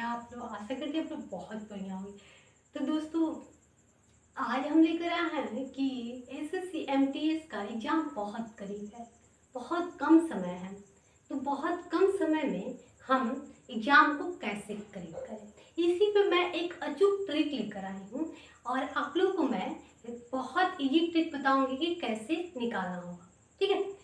आप लोग? आशा करते हैं आप लोग बहुत बढ़िया होंगे। तो दोस्तों, आज हम लेकर आए हैं कि एसएससी एमटीएस का एग्जाम बहुत करीब है, बहुत कम समय है। तो बहुत कम समय में हम एग्जाम को कैसे करीब करें, इसी पे मैं एक अचूक ट्रिक लेकर आई हूँ और आप लोगों को मैं बहुत इजी ट्रिक बताऊंगी कि कैसे निकालना होगा। ठीक है।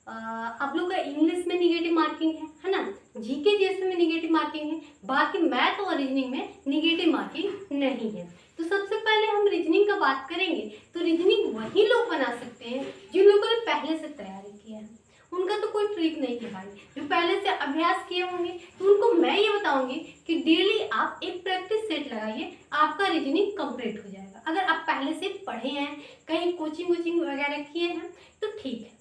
आप लोग का इंग्लिश में निगेटिव मार्किंग है ना, जीके जैसे में निगेटिव मार्किंग है, बाकी मैथ और रीजनिंग में निगेटिव मार्किंग नहीं है। तो सबसे पहले हम रीजनिंग का बात करेंगे। तो रीजनिंग वही लोग बना सकते हैं जिन लोगों ने पहले से तैयारी किया है, उनका तो कोई ट्रिक नहीं है भाई। जो पहले से अभ्यास किए होंगे तो उनको मैं ये बताऊंगी कि डेली आप एक प्रैक्टिस सेट लगाइए, आपका रीजनिंग कंप्लीट हो जाएगा। अगर आप पहले से पढ़े हैं, कहीं कोचिंग वोचिंग वगैरह किए हैं तो ठीक है।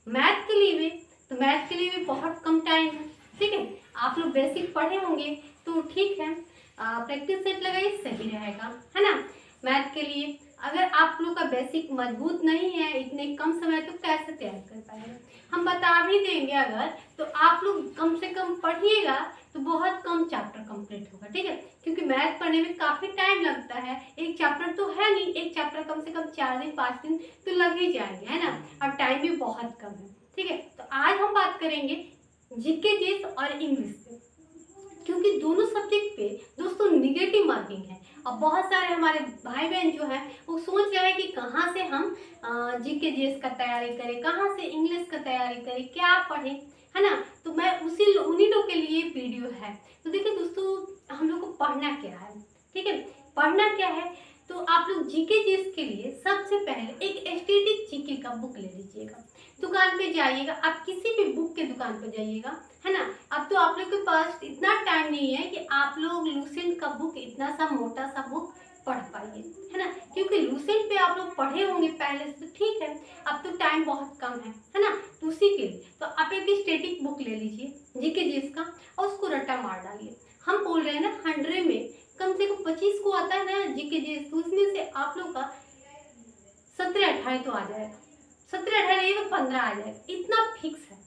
मैथ के लिए भी बहुत कम टाइम है। ठीक है, आप लोग बेसिक पढ़े होंगे तो ठीक है, प्रैक्टिस सेट लगाइए, सही रहेगा, है ना। मैथ के लिए अगर आप लोग का बेसिक मजबूत नहीं है इतने कम समय तो कैसे तैयार कर पाएंगे, हम बता भी देंगे। अगर तो आप लोग कम से कम पढ़िएगा तो बहुत कम चैप्टर कंप्लीट होगा। ठीक है, क्योंकि मैथ पढ़ने में काफी टाइम लगता है, एक चैप्टर तो है नहीं, एक चैप्टर कम से कम 4 दिन 5 दिन तो लग ही जाएंगे, है ना। और टाइम भी बहुत कम है। ठीक है, तो आज हम बात करेंगे जीके जीएस और इंग्लिश पे, क्योंकि दोनों सब्जेक्ट पे दोस्तों निगेटिव मार्किंग है। अब बहुत सारे हमारे भाई बहन जो है वो सोच रहे हैं कि कहाँ से हम जीके जीएस का तैयारी करें, कहाँ से इंग्लिश का तैयारी करें, क्या पढ़ें, है ना। तो मैं उन्हीं लोग के लिए वीडियो है। तो देखिए दोस्तों, हम लोग को पढ़ना क्या है। ठीक है, पढ़ना क्या है, तो आप लोग जीके जीएस के लिए सबसे पहले एक स्टैटिक जीके का बुक ले लीजिएगा। दुकान पे जाइएगा, आप किसी भी बुक के दुकान पे जाइएगा, है ना। अब तो आप लोग के पास इतना टाइम नहीं है कि आप लोग लूसेंट का बुक, इतना सा मोटा सा बुक पढ़ पाइए, है ना। क्योंकि लूसेंट पे आप लोग पढ़े होंगे पहले से, तो ठीक है, अब तो टाइम बहुत कम है ना। तो उसी के लिए तो आप एक स्टैटिक बुक ले लीजिए जीके जीएस का और उसको रट्टा मार डालिए। हम बोल रहे हैं ना 100 में कम से कम 25 को आता है ना जीके जीएस, तो उसमें से आप लोग का 17-18 तो आ जाएगा, 17-18 नहीं तो 15 आ जाएगा, इतना फिक्स है।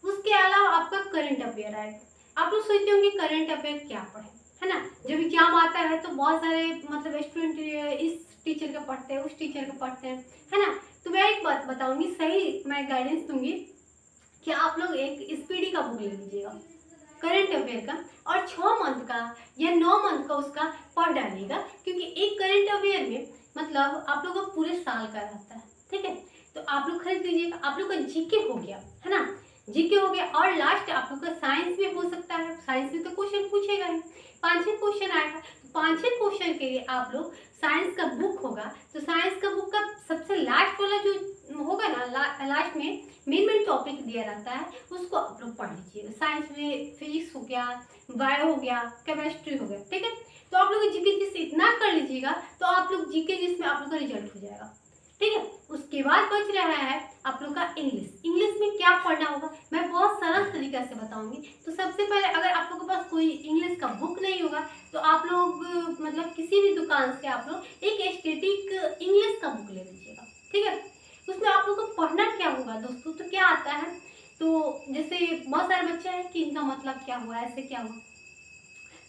उसके अलावा आपका करंट अफेयर आएगा। आप लोग सोचते होंगे करंट अफेयर क्या पढ़े, है ना। जब एग्जाम आता है तो बहुत सारे मतलब स्टूडेंट इस टीचर का पढ़ते हैं, उस टीचर का पढ़ते हैं, है ना। तो मैं एक बात बताऊंगी, सही मैं गाइडेंस दूंगी कि आप लोग एक स्पीडी का बुक ले लीजिएगा करंट अफेयर का, और 6 मंथ का या 9 मंथ का उसका पढ़ डालिएगा। क्योंकि एक करंट अफेयर में मतलब आप लोग का पूरे साल का रहता है। ठीक है, तो आप लोग खरीद लीजिएगा। आप लोग का जीके हो गया, है ना, जीके हो गया। और लास्ट आप लोग का साइंस भी हो सकता है, साइंस में तो क्वेश्चन पूछेगा ही, 5-6 क्वेश्चन आएगा। तो 5-6 क्वेश्चन के लिए आप लोग साइंस का बुक होगा, तो साइंस का बुक का सबसे लास्ट वाला जो होगा ना, लास्ट में मेन टॉपिक दिया रहता है, उसको आप लोग पढ़ लीजिएगा। साइंस में फिजिक्स हो गया, बायो हो गया, केमिस्ट्री हो गया। ठीक है, तो आप लोग जीके जिस इतना कर लीजिएगा तो आप लोग जीके जिसमें आप लोग का रिजल्ट हो जाएगा। ठीक है, उसके बाद बच रहा है आप लोग का इंग्लिश। इंग्लिश में क्या पढ़ना होगा मैं बहुत सरल तरीके से बताऊंगी। तो सबसे पहले अगर आप लोग के पास कोई इंग्लिश का बुक नहीं होगा तो आप लोग मतलब किसी भी दुकान से आप लोग एक स्टैटिक इंग्लिश का बुक ले लीजिएगा। ठीक है, उसमें आप लोग को पढ़ना क्या होगा दोस्तों, तो क्या आता है, तो जैसे बहुत सारे बच्चे हैं कि इनका मतलब क्या हुआ, ऐसे क्या हुआ,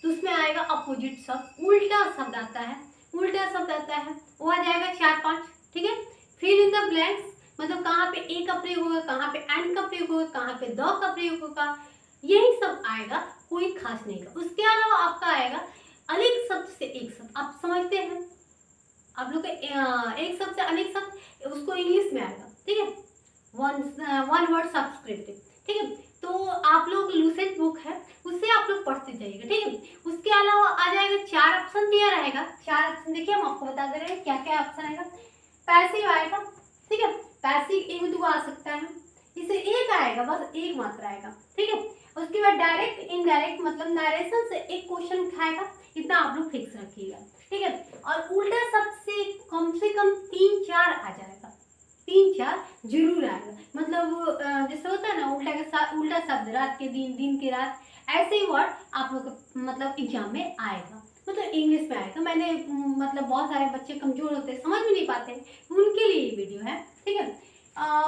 तो उसमें आएगा अपोजिट शब्द, उल्टा शब्द आता है, उल्टा शब्द आता है, वो आ जाएगा 4-5। ठीक है, फिल इन द ब्लैंक्स, मतलब कहाँ पे ए का प्रयोग होगा, कहाँ पे एन का प्रयोग होगा, कहाँ पे द का प्रयोग होगा, यही सब आएगा, कोई खास नहीं का। उसके अलावा आपका आएगा अनेक शब्द से एक शब्द, आप समझते हैं आप लोग एक शब्द से अनेक शब्द, उसको इंग्लिश में आएगा। ठीक है, वन वर्ड सब्सक्रिप्टिव। ठीक है, तो आप लोग लूसेंट बुक है उससे आप लोग पढ़ते जाइएगा। ठीक है, उसके अलावा आ जाएगा 4 ऑप्शन दिया रहेगा, 4 ऑप्शन देखिए हम आपको बता दे रहे हैं क्या क्या ऑप्शन आएगा। पैसिव आएगा, ठीक है, पैसिव एक दो आ सकता है, इसे एक आएगा, बस एक मात्रा आएगा। ठीक है, उसके बाद डायरेक्ट इनडायरेक्ट मतलब नरेशन से एक क्वेश्चन उठाएगा, इतना आप लोग फिक्स रखिएगा। ठीक है, और उल्टा शब्द से कम 3-4 आ जाएगा, 3-4 जरूर आएगा। मतलब जैसे होता है ना उल्टा शब्द, रात के दिन, दिन के रात, ऐसे ही वर्ड आप लोग मतलब एग्जाम में आएगा, मतलब इंग्लिश में आएगा। मैंने मतलब बहुत सारे बच्चे कमजोर होते हैं, समझ में नहीं पाते, उनके लिए ये वीडियो है। ठीक है,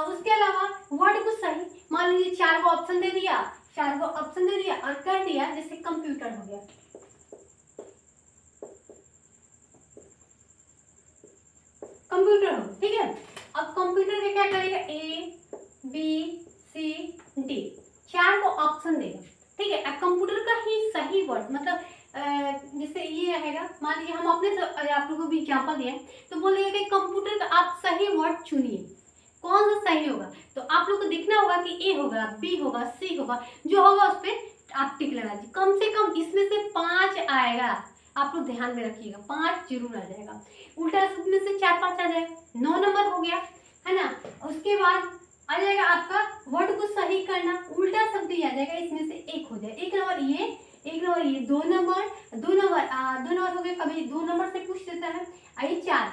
उसके अलावा वर्ड को सही, मान लीजिए 4 को ऑप्शन दे दिया, 4 को ऑप्शन दे दिया और कह दिया जैसे कंप्यूटर हो गया, कंप्यूटर हो, ठीक है। अब कंप्यूटर में क्या करेगा, ए बी सी डी 4 को ऑप्शन देगा, ठीक है। अब कंप्यूटर का ही सही वर्ड मतलब जैसे ये रहेगा, मान लीजिए हम अपने आप लोगों को भी एग्जाम्पल दिए, तो बोलेगा कि कंप्यूटर का आप सही वर्ड चुनिए, कौन सा सही होगा। तो आप लोग को देखना होगा कि ए होगा, बी होगा, सी होगा, जो होगा उस पर आप टिक लगा दीजिए। कम से कम इसमें से 5 आएगा, आप लोग ध्यान में रखिएगा, 5 जरूर आ जाएगा। उल्टा शब्द में से 4-5 आ जाएगा, 9 नंबर हो गया, है ना। उसके बाद आ जाएगा आपका वर्ड को सही करना, उल्टा शब्द ही आ जाएगा, इसमें से एक हो जाए, एक नंबर ये, एक नंबर ये, 2 नंबर, 2 नंबर हो गया, कभी 2 नंबर से पूछ देता है। आई 4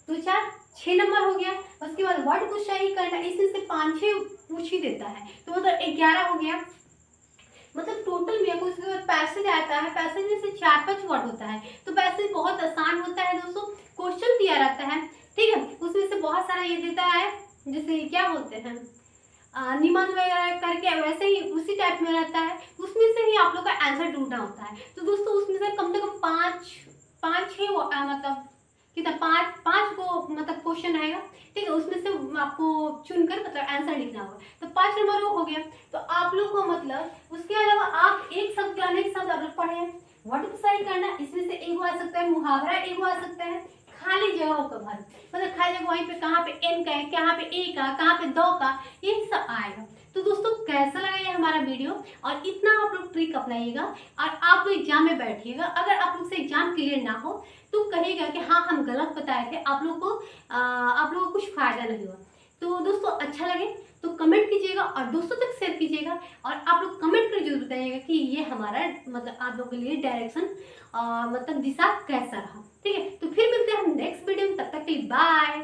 तो 4 6 नंबर हो गया। उसके बाद वर्ड को सही करना, इसमें से 5-6 पूछ ही देता है, तो मतलब 11 हो गया। मतलब टोटल में उसके बाद पैसेज आता है, पैसेज में से 4-5 वर्ड होता है, तो पैसेज बहुत आसान होता है दोस्तों, क्वेश्चन दिया रहता है, ठीक है। उसमें से बहुत सारा ये देता है, जैसे क्या बोलते हैं निबंध वगैरह करके, वैसे ही उसी टाइप में रहता है, उसमें से ही आप लोग का आंसर ढूंढना होता है। तो दोस्तों उसमें से कम से कम 5-6 मतलब कितना 5 को मतलब क्वेश्चन रहेगा, ठीक है। उसमें से आपको चुनकर मतलब आंसर लिखना होगा, तो 5 नंबर हो गया। तो आप लोग को मतलब उसके अलावा आप एक शब्द के अनेक शब्द आप लोग पढ़े हैं, वर्ड को सही करना, इसमें से एक आ सकता है, मुहावरा एक आ सकता है, खाली जगहों का भर, मतलब खाली जगह वहीं पे कहाँ पे एन का है, कहाँ पे ए का, कहाँ पे दो का, यही सब आएगा। तो दोस्तों कैसा लगा ये हमारा वीडियो, और इतना आप लोग ट्रिक अपनाइएगा और आप लोग एग्जाम में बैठिएगा। अगर आप लोग से एग्जाम क्लियर ना हो तो कहिएगा कि हाँ हम गलत बताए थे, आप लोग को कुछ फायदा नहीं हुआ। तो दोस्तों अच्छा लगे तो कमेंट कीजिएगा और दोस्तों तक शेयर कीजिएगा, और आप लोग कमेंट कर जरूर बताइएगा कि ये हमारा मतलब आप लोगों के लिए डायरेक्शन मतलब दिशा कैसा रहा, ठीक है। तो फिर मिलते हैं हम नेक्स्ट वीडियो में, तब तक के लिए बाय।